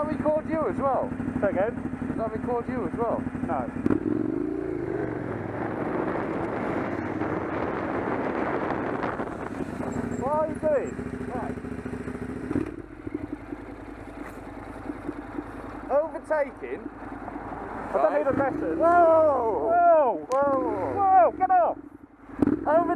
record you as well? Say again? Does that record you as well? No. What are you doing? Right. Overtaking. I don't need a lesson. Whoa! Whoa! Whoa! Whoa! Get off! Over.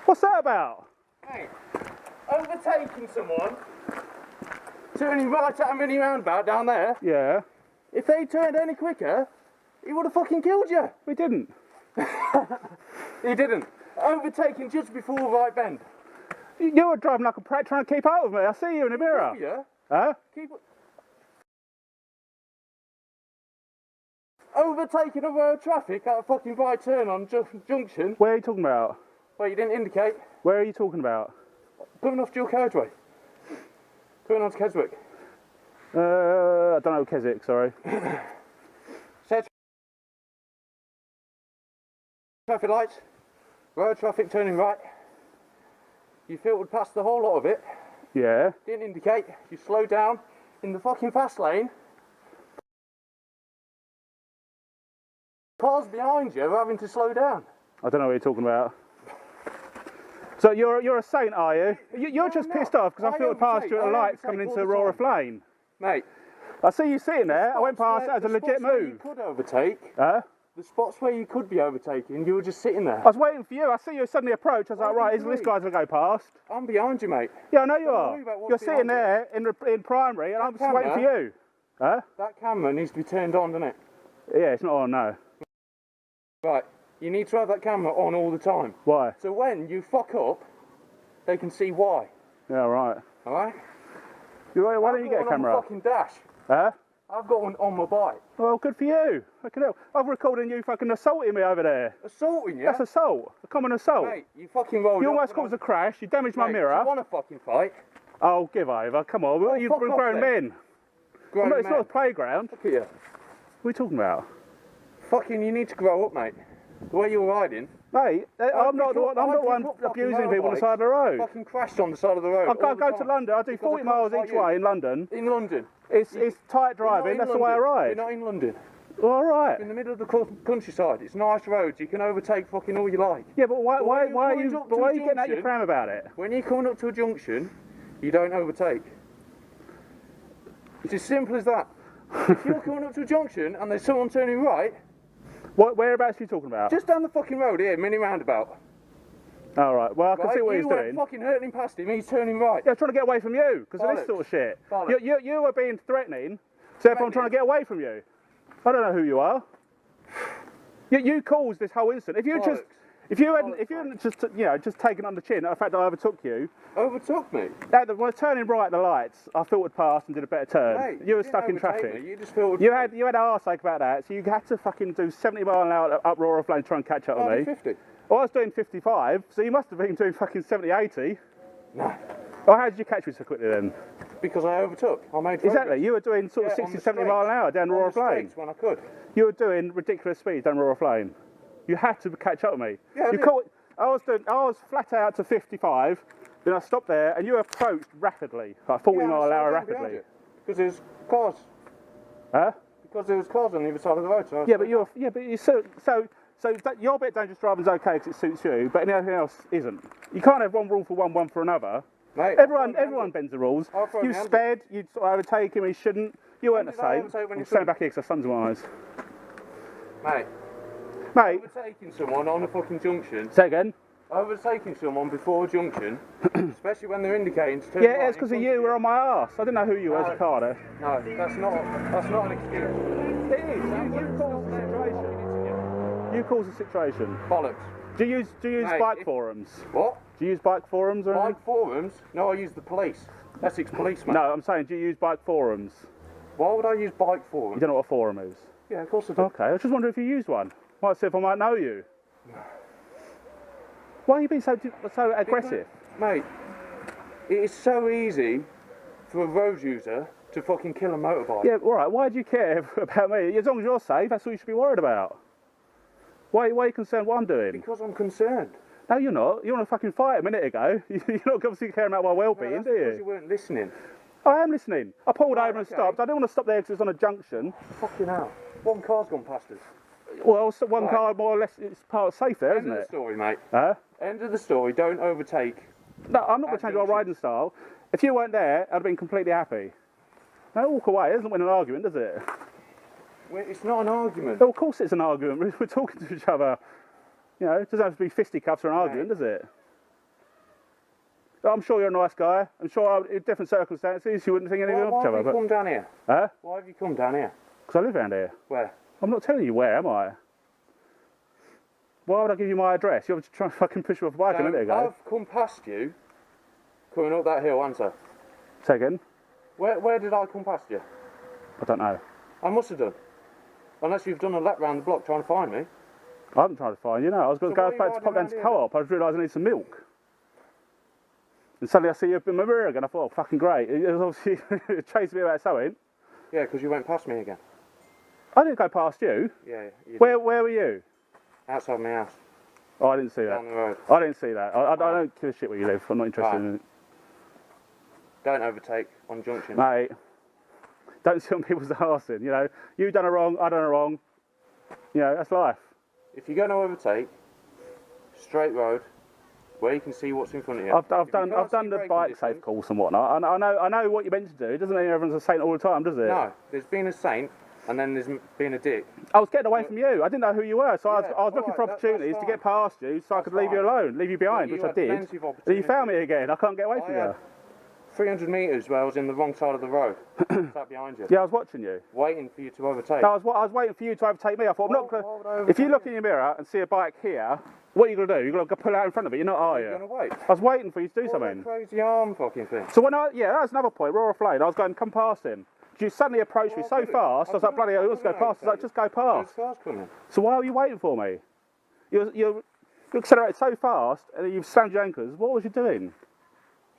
What's that about? Hey, overtaking someone, turning right at a mini roundabout down there. Yeah. If they turned any quicker, he would have fucking killed you. We didn't. He didn't. Overtaking just before the right bend. You were driving like a prat trying to keep up with me. I see you in the mirror. Yeah. Huh? Keep overtaking a road of traffic at a fucking right turn on junction. Where are you talking about? Well, you didn't indicate. Where are you talking about? Coming off dual carriageway. Coming on to Keswick. I don't know Keswick, sorry. Set traffic lights. Road traffic turning right. You filtered past the whole lot of it. Yeah. Didn't indicate. You slowed down in the fucking fast lane. Cars behind you are having to slow down. I don't know what you're talking about. So you're a saint, are you? You're just pissed off because I filtered past you at the lights coming into Aurora Flame. Mate. I see you sitting there. I went past it as a legit move. You could overtake. Huh? The spots where you could be overtaking, you were just sitting there. I was waiting for you. I see you suddenly approach. I was like, right, this guy's going to go past. I'm behind you, mate. Yeah, I know you Don't are. worry about what's You're sitting behind there in primary and I'm just camera- waiting for you. Huh? That camera needs to be turned on, doesn't it? Yeah, it's not on, no. Right. You need to have that camera on all the time. Why? So when you fuck up, they can see why. Yeah, right. Alright? Why don't you get a camera up? I've got one on my fucking dash. Huh? I've got one on my bike. Well, good for you. I can help. I've recorded you fucking assaulting me over there. Assaulting you? That's assault. A common assault. Mate, you fucking rolled You up almost when caused a crash. You damaged my Mate, mirror. do you want to fucking fight? Oh, give over. Come on. Oh, You're fuck off grown then. men. Grown It's not a man. playground. Look at you. What are you talking about? Fucking, you need to grow up, mate. The way you're riding. Mate, I'm not the one abusing people on the side of the road. Fucking crashed on the side of the road. I go to London. I do 40 miles each way in London. In London. It's tight driving. That's the way I ride. You're not in London. All right. In the middle of the countryside. It's nice roads. You can overtake fucking all you like. Yeah, but why are you getting at your junction- pram about it? When you're coming up to a junction, you don't overtake. It's as simple as that. If you're coming up to a junction and there's someone turning right, Whereabouts are you talking about? just down the fucking road here, mini roundabout. All right. Well, I can see what he's You went doing. fucking hurtling past him. He's turning right. Yeah, I'm trying to get away from you because of this Bollocks. sort of shit. Bollocks. You were being threatening, so therefore I'm trying to get away from you. I don't know who you are. You caused this whole incident. If you hadn't just taken on the chin, the fact that I overtook you. Overtook me. When turning right at the lights, I filtered past and did a better turn. Mate, you were didn't stuck in overtake traffic. me, You just filtered. You had an arseache about that, so you had to fucking do 70 mile an hour up Aurora Flame to try and catch up with me. 50. Well, I was doing 55, so you must have been doing fucking 70, 80. No. Well, how did you catch me so quickly then? Because I overtook. I made progress. Exactly, you were doing sort of Yeah, 60, on the 70 mile an hour down On Aurora the Flame. streets when I could. You were doing ridiculous speeds down Aurora Flame. You had to catch up with me. Yeah, I did. I was flat out to 55, then I stopped there, and you approached rapidly, like 40 mile an hour rapidly. Because there's cars. Huh? Because there was cars on the other side of the road. So Yeah, but your bit dangerous driving's okay because it suits you, but anything else isn't. You can't have one rule for one for another. Mate, Everyone bends the rules. I'll throw You my hand sped, you sort of overtake him, he shouldn't. You weren't the did I same. overtake when I'm you standing shouldn't? back here because the sun's in my eyes. Mate, Mate, overtaking someone on a fucking junction, say again. overtaking someone before a junction, especially when they're indicating to turn Yeah, right it's because in of front you were on my arse. I didn't know who you were as a No. car there. No, that's not an excuse. It is. You caused the situation. You caused the situation. Bollocks. Do you use Mate, bike if- forums? What? Do you use bike forums or anything? Bike forums? No, I use the police. Essex police, mate. No, I'm saying, do you use bike forums? Why would I use bike You forums? don't know what a forum is? Yeah, of course I do. Okay, I was just wondering if you used one. Might see if I might know you. Why are you being so aggressive? Mate, It is so easy for a road user to fucking kill a motorbike. Yeah, all right. Why do you care about me? As long as you're safe, that's all you should be worried about. Why are you concerned what I'm doing? Because I'm concerned. No, you're not. You want to fucking fight a minute ago. You're not obviously caring about my well-being, No, do you? because you weren't listening. I am listening. I pulled Right, over and okay. stopped. I didn't want to stop there because it's on a junction. Fucking hell. One car's gone past us. Well, so one Right. car more or less, it's part of safe there, End isn't of the it? story, mate. Huh? End of the story. Don't overtake. No, I'm not going to change my Accusations. riding style. If you weren't there, I'd have been completely happy. No, walk away. It doesn't win an argument, does it? Well, it's not an argument. Well, of course it's an argument. We're talking to each other. You know, it doesn't have to be fisticuffs for an argument, does it? I'm sure you're a nice guy. I'm sure in different circumstances you wouldn't think anything of Why each have other. you come down here? Huh? Why have you come down here? Because I live around here. Where? I'm not telling you where, am I? Why would I give you my address? You're trying to fucking push me off a bike a minute ago. I've come past you, coming up that hill, answer. Say again? Where did I come past you? I don't know. I must have done. Unless you've done a lap round the block trying to find me. I haven't tried to find you, no. I was going So to why go are back you to pop riding down to around co-op. I just realised I need some milk. And suddenly I see you up in my mirror again. I thought, oh, fucking great. It was obviously chasing me about something. Yeah, because you went past me again. I didn't go past you. Yeah, you Where were you? did. Outside my house, Oh, I didn't see that. down the road. I didn't see that. I don't give a shit where you live. I'm not interested Right. in it. Don't overtake on junction. Mate, don't sit on people's arsing, you know. You done it wrong, I done it wrong. You know, that's life. If you're going to overtake, straight road, where you can see what's in front of you. I've If you done can't see the braking bike distance- safe course and whatnot. I know what you're meant to do. It doesn't mean everyone's a saint all the time, does it? No, there's been a saint, and then there's been a dick. I was getting away from you. I didn't know who you were, so I was Yeah, looking for alright, that's opportunities to fine. get past you so I could leave you fine. alone, leave you behind, you which I had did. plenty of And you found me opportunity. again. I can't get away I from had you. 300 metres where I was in the wrong side of the road, sat behind you, Yeah, I was watching you. waiting for you to overtake. No, I was waiting for you to overtake me. I thought, I'm not Why gonna. would I If you overtake look in your mirror and see a bike here, what are you gonna do? You're gonna pull out in front of it. You're not, are You're you? going to wait. I was waiting for you to do What a something. crazy arm fucking thing. So when that's another point. Roar Flame. I was going, come past him. You suddenly approached me Well, I so couldn't- fast. I was like, bloody hell, let's go past. I was like, just go There's past. cars coming. So why were you waiting for me? You accelerated so fast and then you've slammed your anchors. What was you doing?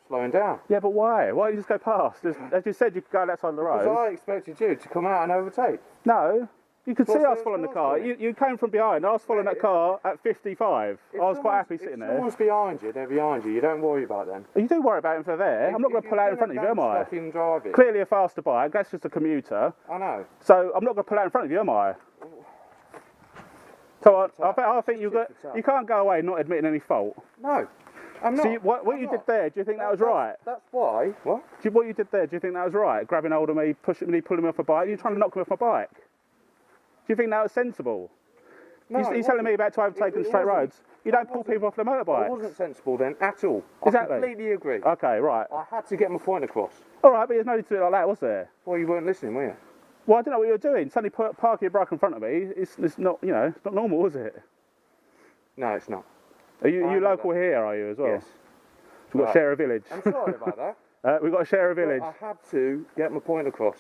Slowing down. Yeah, but why? Why didn't you just go past? As you said, you could go that side of the Because road. I expected you to come out and overtake. No, you could Well, see I was there's following the cars car. coming. You came from behind. I was following that car at 55. I was quite happy sitting If there. someone's behind you, they're behind you. You don't worry about them. You do worry about him for there. I'm not going to pull out in front of you, am I? Fucking drive it. Clearly a faster bike. That's just a commuter. I know. So I'm not going to pull out in front of you, am I? So I think you can't go away not admitting any fault. No, I'm not. So what I'm you not. did there, do you think that was right? That's why. What? What you did there, do you think that was right? Grabbing hold of me, pushing me, pulling me off a bike. You're trying to knock me off my bike. Do you think that was sensible? No, You're it telling me wasn't. about to overtaking It straight wasn't. roads. You don't It pull wasn't. people off the It motorbike. wasn't sensible then at all. Exactly. I completely agree. Okay, right. I had to get my point across. All right, but there's no need to do it like that, was there? Well, you weren't listening, were you? Well, I don't know what you were doing. Suddenly park your bike in front of me. It's not, you know, it's not normal, is it? No, it's not. Are you I know local that. here, are you, as well? Yes. We've got to Right. share a village. I'm sorry about that. We've got to share a village. But I had to get my point across.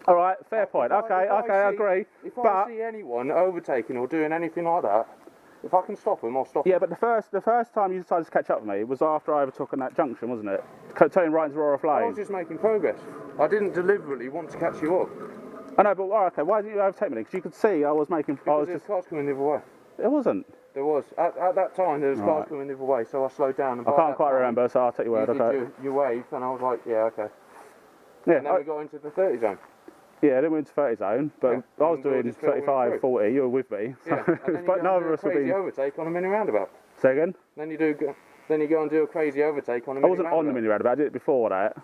All right, fair point. If Okay, I agree. If But I see anyone overtaking or doing anything like that, if I can stop them, I'll stop yeah, them. but the first time you decided to catch up with me was after I overtook on that junction, wasn't it? Turning right into Roar I was Flame. just making progress. I didn't deliberately want to catch you up. I know, but all right, okay. Why didn't you overtake me? Because you could see I was making. I Because was there's just. cars coming the other way. It wasn't. There was. At that time, there was cars Right. coming the other way, so I slowed down. And I by can't that quite time, remember, so I'll take your You word. did Okay. your wave, and I was like, yeah, okay. Yeah, And then we got into the 30 zone. yeah, I didn't went to 30 zone, but Yeah, I was and we were doing just filtering 35, through. 40. You were with me, so, Yeah. And then you but go neither and of do a us would crazy be. overtake on a mini roundabout. Say again? Then you go and do a crazy overtake on a I mini wasn't roundabout. on the mini roundabout. I did it before that.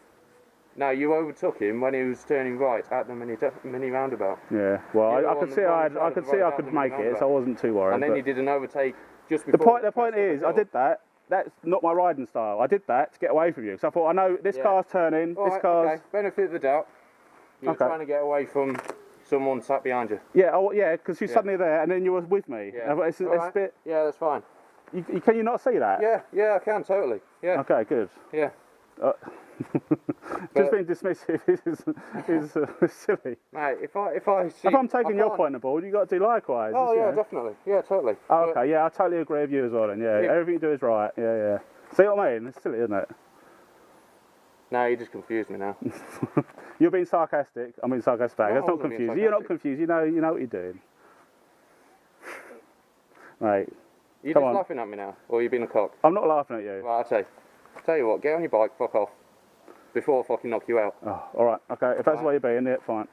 No, you overtook him when he was turning right at the mini roundabout. Yeah. Well, You were I on could the see wrong I side of could the see road I at could the make mini it, so I wasn't too worried. And then but you did an overtake just the before. point is, I did that. That's not my riding style. I did that to get away from you. So I thought, I know this Yeah. car's turning. All this right, car's. okay. Benefit of the doubt. You were Okay. trying to get away from someone sat behind you. Yeah. Oh, yeah. Because you're Yeah. suddenly there, and then you were with me. Yeah. It's All a right. bit. Yeah, that's fine. Can you not see that? Yeah, I can totally. Yeah, Okay. Good. yeah. Just being dismissive is silly. Mate, if I see. If I'm taking I your can't- point of board, you got to do likewise. Oh you yeah, know. definitely. Yeah, totally. Oh, But- okay, yeah, I totally agree with you as well then, yeah. Yeah. Everything you do is right, yeah. See what I mean? It's silly, isn't it? No, you just confused me now. You're being sarcastic. I'm being sarcastic back. No, That's I not wasn't being confusing. You're not sarcastic. confused. You know what you're doing. Right. You're Come just on. laughing at me now, or you being a cock? I'm not laughing at you. Right, tell you what, get on your bike, fuck off, before I fucking knock you out. Oh, all right. Okay. If that's the way you're being, yeah, fine.